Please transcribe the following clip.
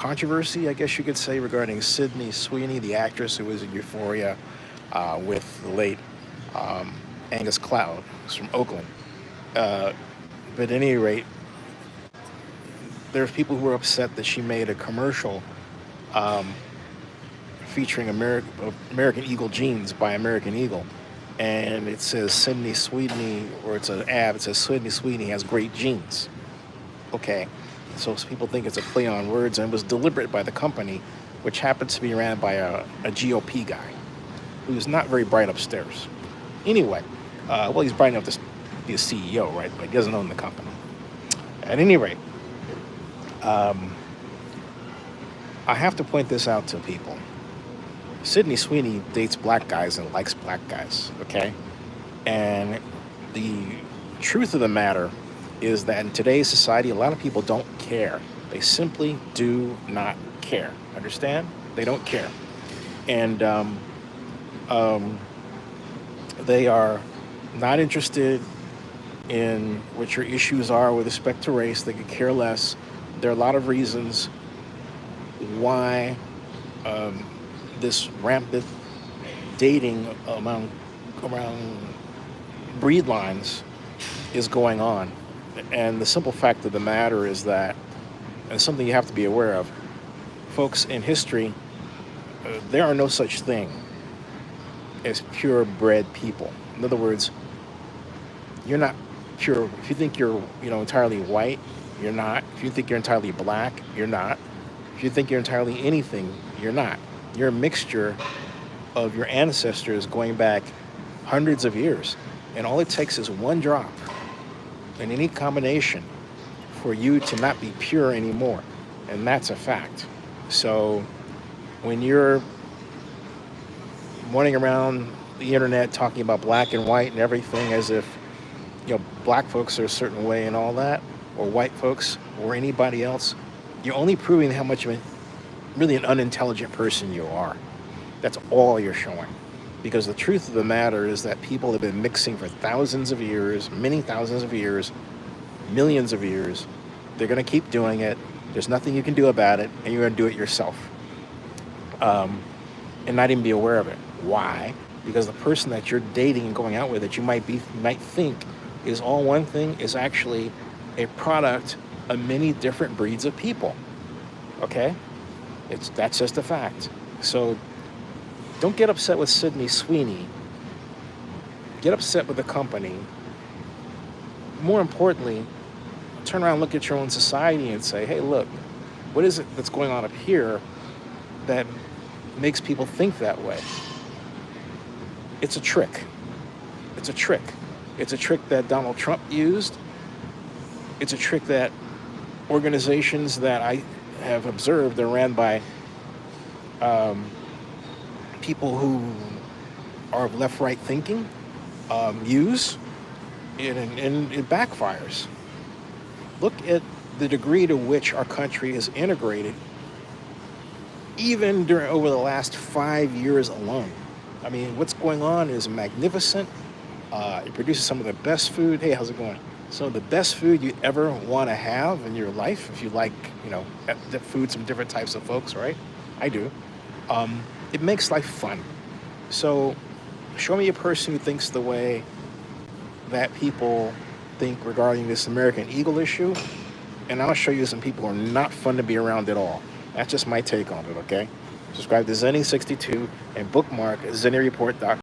controversy, I guess you could say, regarding Sydney Sweeney, the actress who was in Euphoria with the late um, Angus Cloud, who's from Oakland. Uh, but at any rate, there's people who were upset that she made a commercial um, featuring American Eagle jeans by American Eagle. And it says Sydney Sweeney, or it's an ad, it says Sydney Sweeney has great jeans. Okay, so people think it's a play on words, and it was deliberate by the company, which happens to be ran by a GOP guy who's not very bright upstairs. Anyway, well, he's bright enough to be a CEO, right? But he doesn't own the company. At any rate, um, I have to point this out to people. Sydney Sweeney dates black guys and likes black guys, okay? And the truth of the matter is that in today's society, a lot of people don't care. They simply do not care. Understand? They don't care. And um, they are not interested in what your issues are with respect to race. They could care less. There are a lot of reasons why um, this rampant dating around breed lines is going on. And the simple fact of the matter is that, and it's something you have to be aware of, folks, in history, there are no such thing as purebred people. In other words, you're not pure. If you think you're, entirely white, you're not. If you think you're entirely black, you're not. If you think you're entirely anything, you're not. You're a mixture of your ancestors going back hundreds of years. And all it takes is one drop in any combination for you to not be pure anymore. And that's a fact. So when you're running around the internet talking about black and white and everything as if, black folks are a certain way and all that, or white folks or anybody else, you're only proving how much of really an unintelligent person you are. That's all you're showing. Because the truth of the matter is that people have been mixing for thousands of years, many thousands of years, millions of years. They're going to keep doing it. There's nothing you can do about it, and you're going to do it yourself. And not even be aware of it. Why? Because the person that you're dating and going out with that you might think is all one thing is actually a product of many different breeds of people. Okay? That's just a fact. So don't get upset with Sydney Sweeney. Get upset with the company. More importantly, turn around and look at your own society and say, hey, look, what is it that's going on up here that makes people think that way? It's a trick. It's a trick. It's a trick that Donald Trump used. It's a trick that organizations that I have observed are ran by um, people who are of left-right thinking use, and it backfires. Look at the degree to which our country is integrated, even over the last 5 years alone. I mean, what's going on is magnificent. It produces some of the best food. Hey, how's it going? Some of the best food you ever want to have in your life, if you like, food from different types of folks, right? I do. It makes life fun. So show me a person who thinks the way that people think regarding this American Eagle issue, and I'll show you some people who are not fun to be around at all. That's just my take on it, okay? Subscribe to Zenny62 and bookmark ZennyReport.com.